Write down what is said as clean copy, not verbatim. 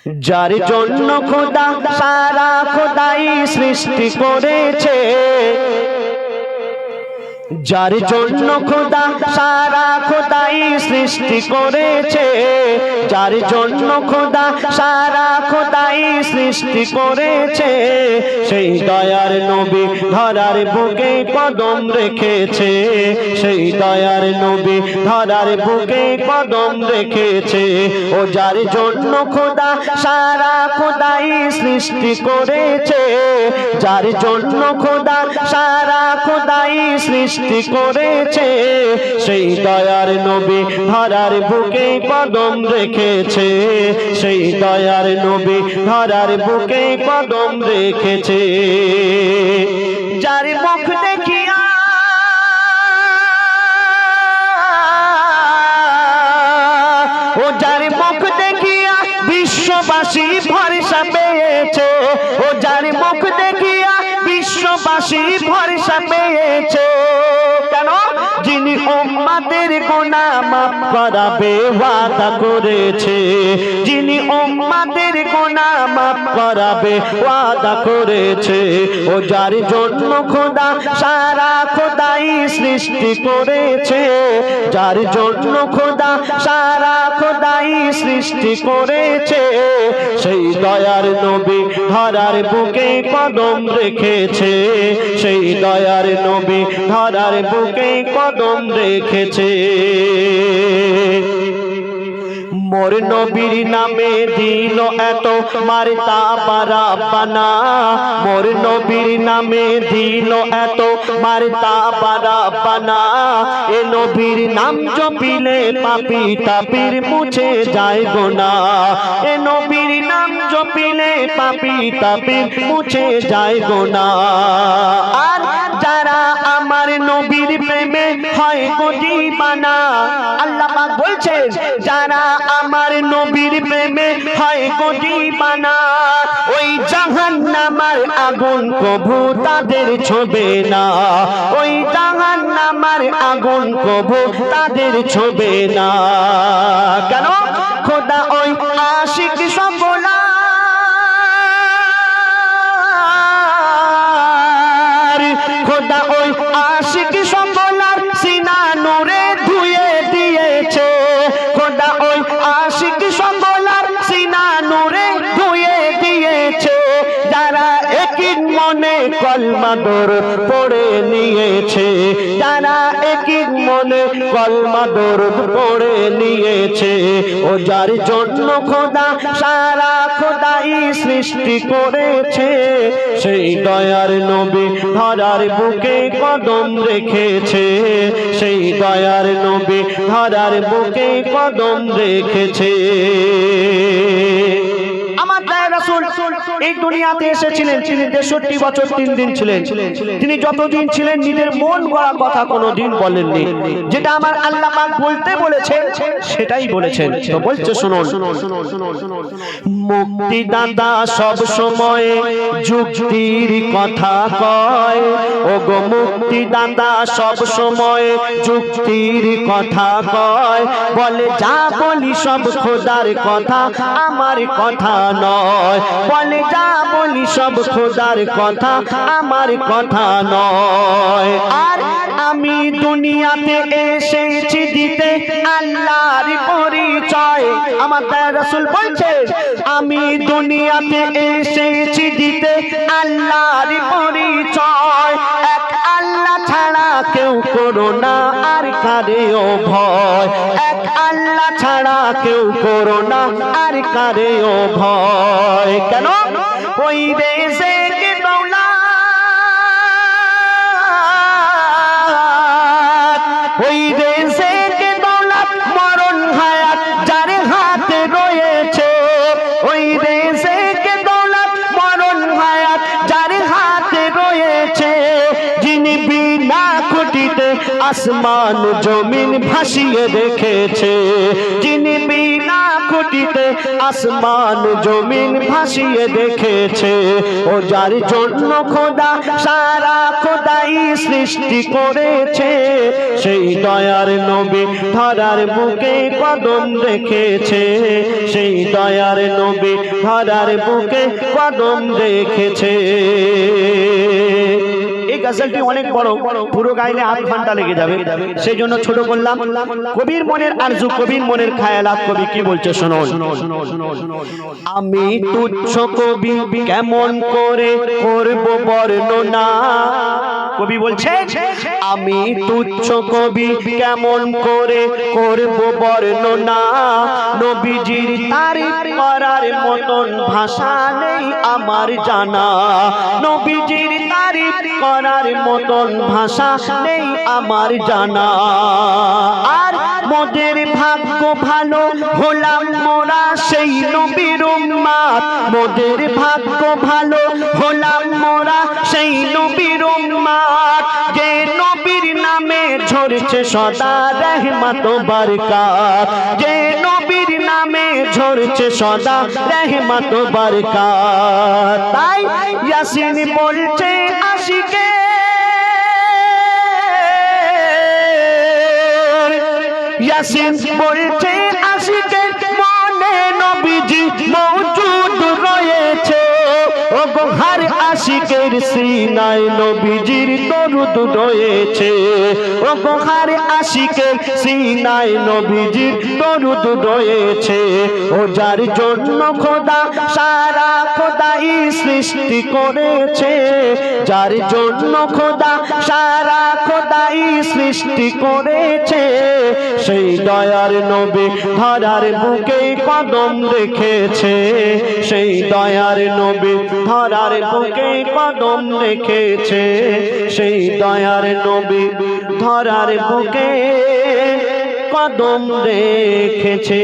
যার জন্য খোদা সারা খোদাই সৃষ্টি করেছে, যার জন্য খোদা সারা খোদাই সৃষ্টি করেছে, যার জন্য খোদা সারা খোদাই সৃষ্টি করেছে, সেই দয়ার নবী ধরার বুকে কদম রেখেছে, সেই দয়ার নবী ধরার বুকে কদম রেখেছে। ও যার জন্য খোদা সারা খোদাই সৃষ্টি করেছে, যার জন্য খোদা সারা খোদাই সৃষ্টি করেছে, সেই দয়ার নবী ধরার বুকে কদম রেখেছে, সেই দয়ার নবী ধরার বুকে কদম রেখেছে। যার মুখ দেখিয়া ও যার মুখ দেখিয়া বিশ্ববাসী ভরসা পেয়েছে, ও যার মুখ দেখিয়া বিশ্ববাসী ভরসা পেয়েছে। কেন? যিনি উম্মতের গুনাহ মাফ করাবে ওয়াদা করেছে, যিনি উম্মতের গুনাহ মাফ করাবে ওয়াদা করেছে। ও যার জন্য খোদা সারা খোদাই সৃষ্টি করেছে, যার জন্য খোদা সারা খোদাই সৃষ্টি করেছে, সেই দয়ার নবী ধরার বুকে কদম রেখেছে, সেই দয়ার নবী ধরার বুকে কদম রেখেছে। মোর নবীর নামে দিল এত মারতাবা রাব্বানা, মোর নবীর নামে দিল এত মারতাবা রাব্বানা। এ নবীর নাম জপিলে পাপী তাপির মুছে যায় গুনাহ, এ নবীর নাম জপিলে পাপী তাপির মুছে যায় গুনাহ। আর যারা আমার নবীর প্রেমে হয় গো দিওয়ানা, আল্লাহ পাক বলছেন যারা আমার নবীর প্রেমে হয় গো দিওয়ানা, ওই জাহান্নামের আগুন কবু তাদের ছোবে না, ওই জাহান্নামের আগুন কবু তাদের ছোবে না। কেন? খোদা ওই আশিক সকলা খোদা ওই আশিক সকলার সিনা নূরে ধুয়ে দিয়েছে, খোদা ওই আশিক সকলার সিনা নূরে ধুয়ে দিয়েছে। যারা একই মনে কলমা দরুদ পড়ে নিয়েছে, যারা একই মনে কলমা দরুদ পড়ে নিয়েছে। ও যার জন্য খোদা সারা খোদাই সৃষ্টি করেছে, সেই দয়ার নবী ধরার বুকে কদম রেখেছে, সেই দয়ার নবী ধরার বুকে কদম রেখেছে। আমার দয়ার রাসূল এই দুনিয়াতে এসেছিলেন, তিনি 63 বছর 3 দিন ছিলেন। তিনি যতদিন ছিলেন নিজের মন গড়া কথা কোনোদিন বলেননি, যেটা আমার আল্লাহ পাক বলতে বলেছেন সেটাই বলেছেন। তো বলছে শুনুন, মুক্তিদাতা সব সময় যুক্তির কথা কয়, ও গো মুক্তিদাতা সব সময় যুক্তির কথা কয়, বলে যা বলি সব খোদার কথা আমার কথা নয়, বলে যা বলি সব খোদার কথা আমার কথা নয়। আর আমি দুনিয়াতে এসেছি দিতে আল্লাহর পরিচয়, আমার দয়ার রাসূল বলছে আমি দুনিয়াতে এসেছি দিতে আল্লাহর পরিচয়। এক আল্লাহ ছাড়া কেউ করো না আর কারেও ভয়, এক আল্লাহ ছাড়া কেউ করো না আর কারেও ভয়। কেন? ওই দেশে কে দৌলত, ওই দেশে কে দৌলত মরণ হায়াত যার হাতে রয়েছে, ওই দেশে কে দৌলত মরণ হায়াত যার হাতে রয়েছে। যিনি বিনা খুঁটিতে আসমান জমিন ভাসিয়ে রেখেছে, যিনি বিনা দুটিতে আসমান জমিন ভাসিয়ে দেখেছে ও যার জন্য খোদা সারা খোদাই সৃষ্টি করেছে সেই দয়ার নবী ধরার বুকে কদম রেখেছে সেই দয়ার নবী ধরার বুকে কদম রেখেছে। এই গজলটি অনেক বড়, পুরো গাইলে আধ ঘন্টা লেগে যাবে, সেই জন্য ছোট করলাম। কবির মনের আরজু, কবির মনের খায়ালাত, কবি কি বলছে শুনুন। আমি তুচ্ছ কবি কেমন করে করব বর্ণনা, কবি বলছে আমি তুচ্ছ কবি কেমন করে করব বর্ণনা, নবীজির তারিফ করার মতন ভাষা নেই আমার জানা, নবীজির তারিফ করার মতন ভাষা নেই আমার জানা। আর মোদের ভাগ্য ভালো হলাম মোরা সেই নবীর উম্মত, মোদের ভাগ্য ভালো হলাম মোরা সেই নবীর উম্মত, যে নবীর নামে ঝরছে সদা রহমত বরকত, যে নবীর নামে ঝরছে সদা রহমত বরকত। তাই ইয়াসিন বলছে আশিকে, ইয়াসিন বলছে আশিকে মনে নবীজি মওজুদ রয়েছে, ও গো হর আশিকের সিনায় নবীজির দরুদ রয়েছে, ও গো হর আশিকের সিনায় নবীজির দরুদ রয়েছে, ও যার জন্য খোদা সারা খোদাই সৃষ্টি করেছে, যার জন্য খোদা সারা খোদাই সৃষ্টি করেছে সেই দয়ার নবী ধরার বুকে কদম রেখেছে, সেই দয়ার নবী ধরার বুকে কদম রেখেছে, সেই দয়ার নবী ধরার বুকে কদম রেখেছে।